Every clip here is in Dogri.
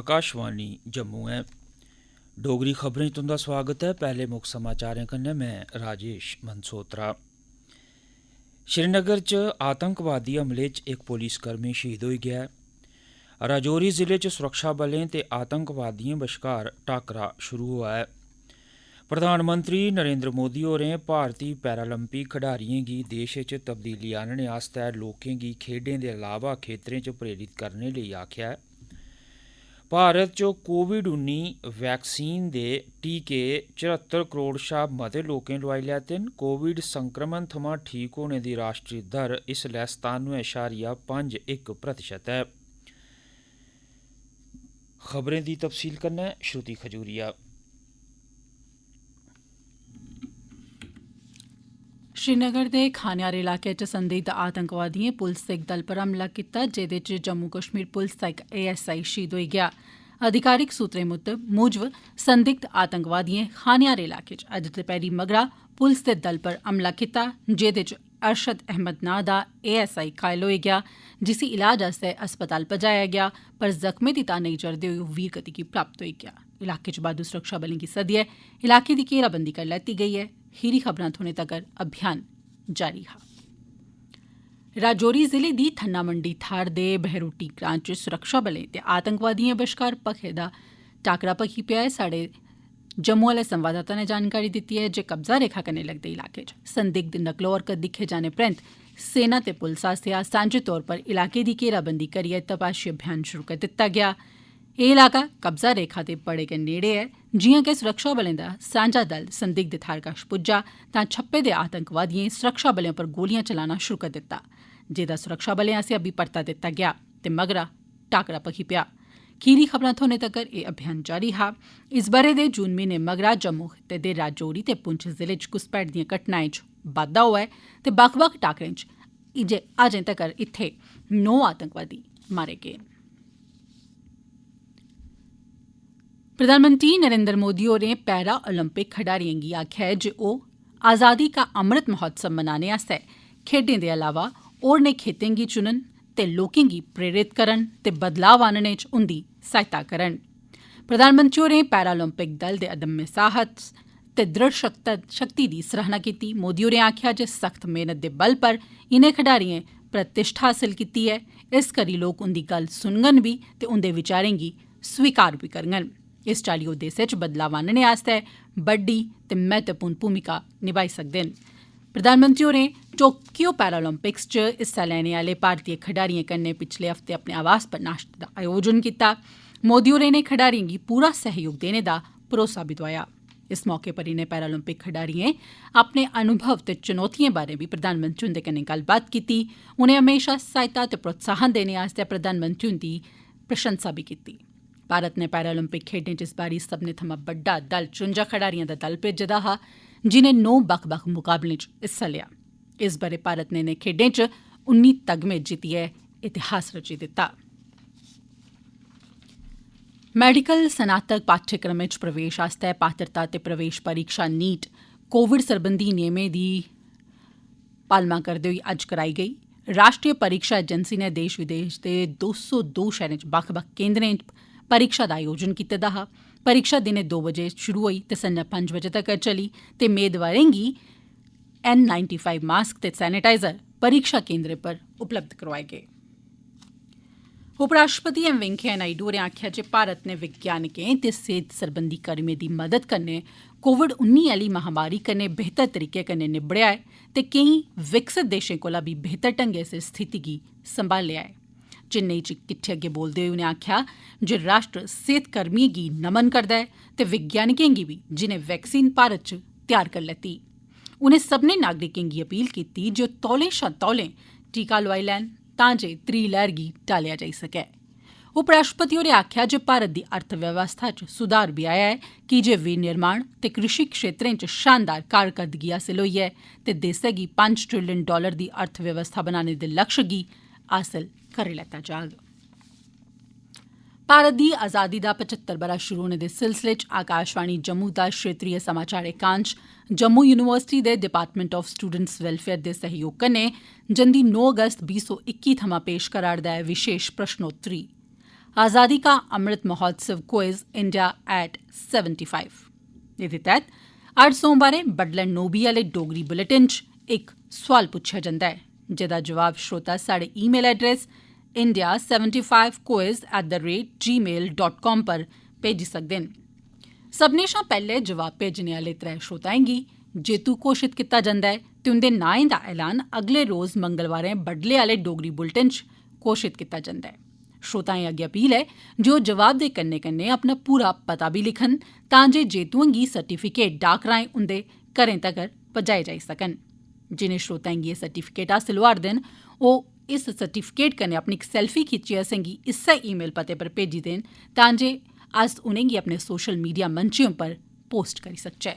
आकाशवाणी जम्मू है। डोगरी खबरें तुंदा स्वागत है। पहले मुक्ख समाचारें कन्नै मैं राजेश मनसोत्रा। श्रीनगर च आतंकवादी हमले च एक पुलिसकर्मी शहीद होई गया है। राजौरी जिले च सुरक्षा बलें ते आतंकवादियों बश्कार टाकरा शुरू होआ है। प्रधानमंत्री नरेंद्र मोदी होरें भारती पैरालंपिक खडारियें गी देश च तब्दीली आह्नने आस्तै लोकें गी खेड्डें दे अलावा खेत्तरें च प्रेरित करने लेई आखेआ है। भारत च कोविड-19 वैक्सीन दे टीके 74 करोड़ शा मते लोकें लोआई लैते न। कोविड संक्रमण थमां ठीक होने दी राष्ट्री दर इसलै 97.51% है। खबरें दी तफसील कन्नै श्रुति खजूरिया। श्रीनगर दे खान्यार इलाके च संदिग्ध आतंकवादिएं पुलस दे इक दल पर हमला कीता, जेदे च जम्मू कश्मीर पुलस दा इक ASI शहीद होई गेआ। अधिकारिक सूत्रें मूजब संदिग्ध आतंकवादिएं खान्यार इलाके च अज्ज दपैह्री मगरा पुलस दे दल पर हमला कीता, जेदे च अरशद अहमद नां दा ASI घायल होई गेआ, जिसी इलाज आस्तै अस्पताल पजाया गेआ, पर जख्में दी तां नेईं चढ़दे होई वीर गति गी प्राप्त होई गेआ। इलाके च बाद्दू सुरक्षा बलें गी सद्दियै इलाके दी घेराबंदी करी लैती गेई ऐ। खीरी खबरां थ्होने तगर अभियान जारी हा। राजौरी जिले दी थन्ना मंडी थाह्र दे बहरूटी ग्रां च सुरक्षा बलें ते आतंकवादिएं बश्कार भखे दा टाकरा भखी पेआ ऐ। साढ़े जम्मू आह्ले संवाददाता ने जानकारी दित्ती ऐ जे कब्जा रेखा कन्नै लगदे इलाके च संदिग्ध नकलो हरकत दिक्खे जाने परैंत सेना ते पुलस आसेआ सांझे तौर पर इलाके दी घेराबंदी करियै तपाशी अभियान शुरू करी दित्ता गेआ। एह् इलाका कब्जा रेखा दे बड़े गै नेड़े ऐ। जियां के सुरक्षा बलें दा सांझा दल संदिग्ध थाह्र कश पुज्जा तां छप्पे दे आतंकवादिएं सुरक्षा बलें पर गोलियां चलाना शुरू करी दित्ता, जेदा सुरक्षा बलें आसेआ बी परता दित्ता गेआ ते मगरा टाकरा भखी पेआ। खीरी खबरां थ्होने तगर एह् अभियान जारी हा। इस ब'रे दे जून म्हीने मगरा जम्मू खित्ते दे राजौरी ते पुंछ जिले च घुसपैठ दिएं घटनाएं च बाद्दा होआ ऐ ते बक्ख बक्ख टाकरें च अजें तगर इत्थै 9 आतंकवादी मारे गे। प्रधानमंत्री नरेंद्र मोदी होरें पैरा ओलंपिक खडारिएं गी आखेआ ऐ जे ओह् आजादी का अमृत महोत्सव मनाने आस्तै खेड्डें दे अलावा होरनें खेत्तें गी चुनन ते लोकें गी प्रेरित करन ते बदलाव आह्नने च उंदी सहायता करन। प्रधानमंत्री होरें पैरालंपिक दल दे अदम्य साहस ते दृढ़ शक्ति दी सराहना कीती। मोदी होरें आखेआ जे सख्त मेहनत दे बल पर इनें खडारिएं प्रतिष्ठा हासल कीती ऐ। इस करी लोक उंदी गल्ल सुनङन बी ते उंदे विचारें गी स्वीकार बी करङन। इस चाल्ली ओह् देसै च बदलाव आह्नने आस्तै बड्डी ते महत्वपूर्ण भूमिका निभाई सकदे न। प्रधानमंत्री होरें टोक्यो पैरालंपिक्स च हिस्सा लैने आह्ले भारतीय खडारिएं कन्नै पिछले हफ्ते अपने आवास पर नाश्ते दा आयोजन कीता। मोदी होरें इनें खडारिएं गी पूरा सहयोग देने दा भरोसा बी दोआया। इस मौके पर इनें पैरालंपिक खडारिएं अपने अनुभव ते चुनौतिएं बारे बी प्रधानमंत्री हुंदे कन्नै गल्लबात कीती। उनें हमेशा सहायता ते प्रोत्साहन देने आस्तै प्रधानमंत्री हुंदी प्रशंसा बी कीती। भारत ने पैरालंपिक खेड्डें च इस बारी सब्भनें थमां बड्डा दल 54 खडारिएं दा दल भेजे दा हा, जिनें 9 बक्ख बक्ख मुकाबलें च हिस्सा लेआ। इस ब'रे भारत ने इनें खेड्डें च 19 तगमे जित्तियै इतिहास रची दित्ता। मैडिकल स्नातक पाठ्यक्रमें च प्रवेश आस्तै पात्रता ते प्रवेश परीक्षा नीट कोविड सरबंधी नियमें दी पालमा करदे होई अज्ज कराई गेई। राष्ट्रीय परीक्षा एजेंसी ने देश विदेश दे 202 शैह्रें च बक्ख बक्ख केंद्रें परीक्षा दा आयोजन कीते दा हा। परीक्षा दिनें 2 बजे शुरू होई ते संझा 5 बजे तक्कर चली ते मेदवारें गी N95 मास्क ते सैनिटाइजर परीक्षा केंद्रें पर उपलब्ध करोआए गे। उपराष्ट्रपति एम वैंकेया नायडू होरें आखेआ जे भारत ने वैज्ञानिकें ते सेहत सरबंधी कर्मियें दी मदद कन्नै कोविड-19 आह्ली महामारी कन्नै बेहतर तरीके कन्नै निब्बड़ेआ ऐ ते केईं विकसित देशें कोला बी बेहतर ढंगै सिर स्थिति गी संभालेआ ऐ। चेन्नई च किट्ठे अग्गे बोलदे होई उनें आखेआ जे राष्ट्र सेहत कर्मियें गी नमन करदा ऐ ते वैज्ञानिकें गी बी जिनें वैक्सीन भारत च त्यार करी लैती। उनें सब्भनें नागरिकें गी अपील कीती जे ओह् तौले शा तौले टीका लोआई लैन तां जे त्री लैह्र गी टालेआ जाई सकै। उपराष्ट्रपति होरें आखेआ जे भारत दी अर्थव्यवस्था च सुधार बी आया ऐ, की जे विनिर्माण ते कृषि क्षेत्रें च शानदार कारकरदगी हासल होई ऐ ते देसै गी $5 ट्रिलियन दी अर्थव्यवस्था बनाने दे लक्ष्य गी हासल करी लैता जाग। भारत दी आजादी दा 75 ब'रा शुरू होने दे सिलसिले च आकाशवाणी जम्मू दा क्षेत्रीय समाचार एकांश जम्मू यूनिवर्सिटी दे डिपार्टमेंट ऑफ स्टूडेंट्स वेलफेयर दे सहयोग कन्नै जंदी 9 अगस्त 2021 थमां पेश करा'रदा ऐ विशेष प्रश्नोत्तरी। आज़ादी का Amrit Mahotsav quiz India at 75। एह्दे तैह्त अज्ज सोमवारें बडलै 9 बजे आह्ले डोगरी बुलेटिन च इक सोआल पुच्छेआ जंदा ऐ, जेह्दा जवाब श्रोता साढ़े ईमेल एड्रेस india75quiz@gmail.com पर भेजी सकदे न। सभनें शा पैह्ले जवाब भेजने आह्ले 3 श्रोताएं गी जेतू घोषित कीता जंदा ऐ ते उंदे नाएं दा ऐलान अगले रोज मंगलवारें बडले आह्ले डोगरी बुलेटिन च घोषित कीता जंदा ऐ। श्रोताएं अग्गें अपील ऐ जे ओह् जवाब दे कन्नै कन्नै अपना पूरा पता बी लिखन तां जे जेतुएं गी सर्टिफिकेट डाक राएं उंदे घरें तगर पजाए जाई सकन। जिनें श्रोताएं गी एह् सर्टिफिकेट हासल होआ'रदे न ओह् इस सर्टिफिकेट कन्नै अपनी इक सेल्फी खिच्चियै असेंगी इस्सै ईमेल पते पर भेजी देन तां जे अस उनेंगी अपने सोशल मीडिया मंचें उप्पर पोस्ट करी सकचै।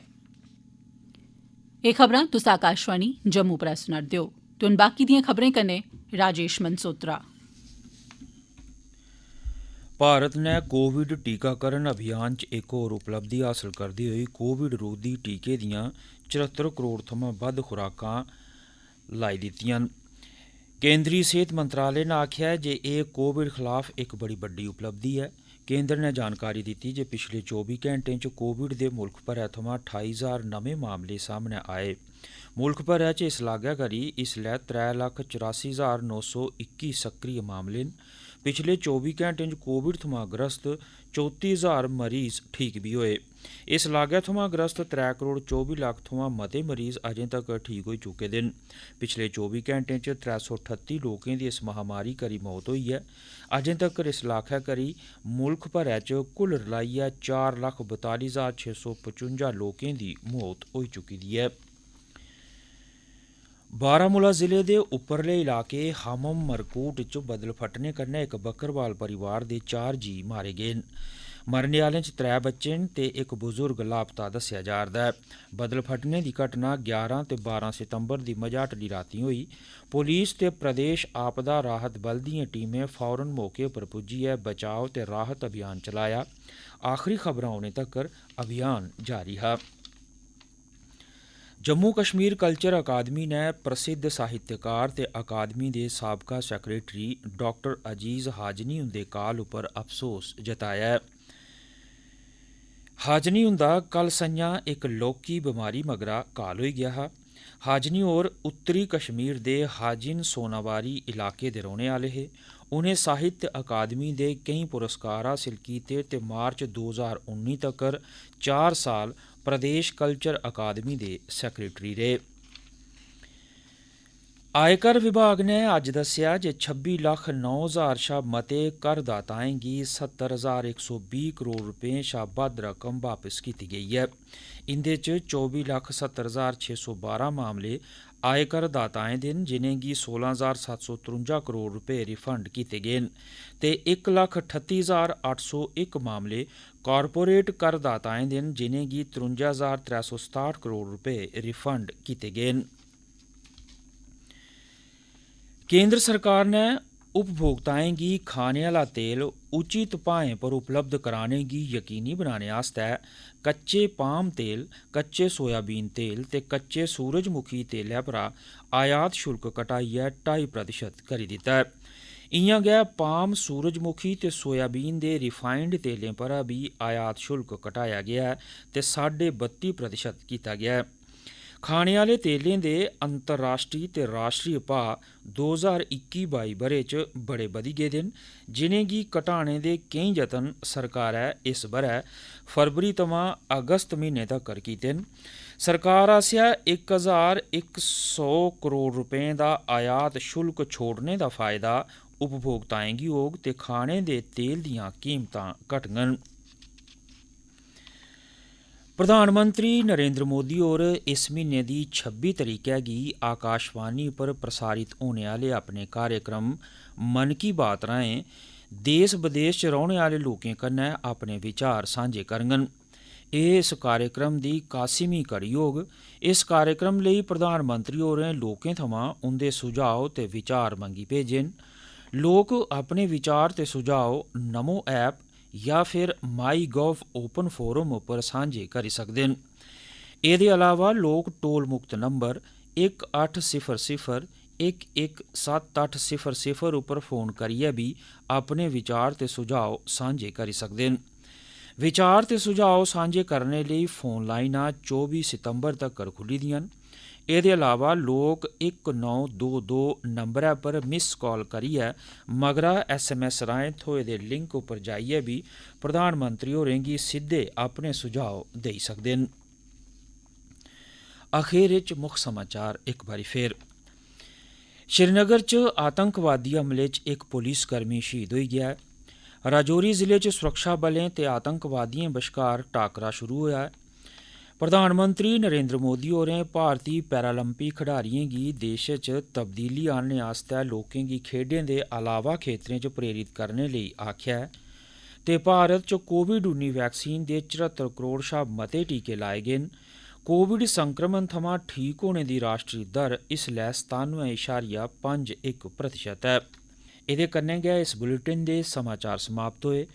एह् खबरां तुस आकाशवाणी जम्मू पर सुना'रदे ओ ते हुन बाकी दिएं खबरें कन्नै राजेश मनसोत्रा। भारत ने कोविड टीकाकरण अभियान च इक होर उपलब्धि हासल करदे होई कोविड रोधी टीके दियां 74 करोड़ थमां बद्ध खुराकां लाई दित्तियां न। केंद्री सेहत मंत्रालय ने आखेआ ऐ जे एह् कोविड खिलाफ इक बड़ी बड्डी उपलब्धि ऐ। केंद्र ने जानकारी दित्ती जे पिछले 24 घैंटें च कोविड दे मुल्ख भरै थमां 28,000 नमें मामले सामने आए। मुल्ख भरै च इस लागै करी इसलै 3,84,921 सक्रिय मामले न। पिछले 24 घैंटें च कोविड थमां ग्रस्त 34,000 मरीज ठीक बी होए। इस लागै थमां ग्रस्त 3 करोड़ 24 लक्ख थमां मते मरीज अजें तक ठीक होई चुके दे न। पिछले 24 घैंटें च 338 लोकें दी इस महामारी करी मौत होई ऐ। अजें तक्कर इस लाखै करी मुल्ख भरै च कुल रलाइयै 4,42,655 लोकें दी मौत होई चुकी दी ऐ। बारामूला जिले दे उप्परले इलाके हमम मरकूट च बदल फटने कन्नै इक बक्करवाल परिवार दे 4 जी मारे गे न। मरने आह्लें च 3 बच्चे न ते इक बुजुर्ग लापता दस्सेआ जा'रदा ऐ। बदल फटने दी घटना 11 ते 12 सितंबर दी मझाटली रातीं होई। पुलिस ते प्रदेश आपदा राहत बल दिएं टीमें फौरन मौके पर पुज्जियै बचाव ते राहत अभियान चलाया। आखिरी खबरां औने तक्कर अभियान जारी हा। जम्मू कश्मीर कल्चर अकादमी ने प्रसिद्ध साहित्यकार ते अकादमी दे साबका सैक्रेटरी डाक्टर अजीज हाजनी हुंदे काल उप्पर अफसोस जताया ऐ। हाजनी हुंदा कल संञा इक लौह्की बमारी मगरा काल होई गेआ हा। हाजनी होर उत्तरी कश्मीर दे हाजिन सोनावारी इलाके दे रौह्ने आह्ले हे। उ'नें साहित्य अकादमी दे केईं पुरस्कार हासल कीते ते मार्च 2019 तक्कर 4 साल प्रदेश कल्चर अकादमी दे सैक्रेटरी रेह्। आयकर विभाग ने अज्ज दस्सेआ जे 26,09,000 शा मते करदाताएं गी 70,120 करोड़ रपें शा बद्ध रकम वापस कीती गेई ऐ। इंदे च 24,70,612 मामले आयकर दाताएं दे न, जिनेंगी 16,753 करोड़ रपे रिफंड कीते गे न ते 1,38,801 मामले कारपोरेट करदाताएं दे न, जिनेंगी 53,367 करोड़ रपे रिफंड कीते गे न। केंद्र सरकार ने उपभोक्ताएं गी खाने आह्ला तेल उचित भाएं पर उपलब्ध कराने गी यकीनी बनाने आस्तै कच्चे पाम तेल, कच्चे सोयाबीन तेल ते कच्चे सूरजमुखी तेलै परा आयात शुल्क घटाइयै 2.5% करी दित्ता ऐ। इ'यां गै पाम, सूरजमुखी ते सोयाबीन दे रिफाइंड तेलें परा बी आयात शुल्क घटाया गेआ ऐ ते 32.5% कीता गेआ ऐ। खाने आह्ले तेलें दे अंतर्राश्ट्री ते राश्ट्री भाऽ 2021-22 ब'रे च बड़े बधी गेदे न, जिनेंगी घटाने दे केईं जतन सरकारै इस ब'रै फरवरी थमां अगस्त म्हीने तक्कर कीते न। सरकार आसेआ 1,100 करोड़ रपें दा आयात शुल्क छोड़ने दा फायदा उपभोक्ताएं गी होग ते खाने दे तेल दियां कीमतां घटङन। प्रधानमंत्री नरेंद्र मोदी होर इस म्हीने दी 26 तरीकै गी आकाशवाणी पर प्रसारित होने आह्ले अपने कार्यक्रम मन की बात राहें देश बदेश च रौह्ने आह्ले लोकें कन्नै अपने विचार सांझे करङन। एह् इस कार्यक्रम दी 81वीं कड़ी होग। इस कार्यक्रम लेई प्रधानमंत्री होरें लोकें थमां उंदे सुझाव ते विचार मंगी भेजे न। लोक अपने विचार ते सुझाव नमो ऐप या फिर माई गव ओपन फोरम उप्पर सांझे करी सकदे न। एह्दे अलावा लोक टोल मुक्त नंबर 1800 11780 उपर फोन करियै भी अपने विचार ते सुझाव सांझे करी सकदे न। विचार ते सुझाव सांझे करने लेई फोन लाइनां 24 सितंबर तक्कर खुल्ली दियां न। एह्दे अलावा लोक 1922 नंबरै पर मिस कॉल करियै मगरा SMS राहें थ्होए दे लिंक उप्पर जाइयै भी प्रधानमंत्री होरें गी सिद्धे अपने सुझाव देई सकदे न। अखीर च मुक्ख समाचार इक बारी फिर। श्रीनगर च आतंकवादी हमले च इक पुलिसकर्मी शहीद होई गेआ ऐ। राजौरी जिले च सुरक्षा बलें ते आतंकवादियें बश्कार टाकरा शुरू होया ऐ। प्रधानमंत्री नरेंद्र मोदी होरें भारती पैरालंपिक खडारियें गी देश च तब्दीली आनने आस्तै लोकें गी खेड्डें दे अलावा खेत्तरें च प्रेरित करने लेई आखेआ ऐ ते भारत च कोविड-19 वैक्सीन दे 74 करोड़ शा मते टीके लाए गे न। कोविड संक्रमण थमां ठीक होने दी राष्ट्री दर इसलै 97.51% ऐ। एह्दे कन्नै गै इस बुलेटिन दे समाचार समाप्त होए।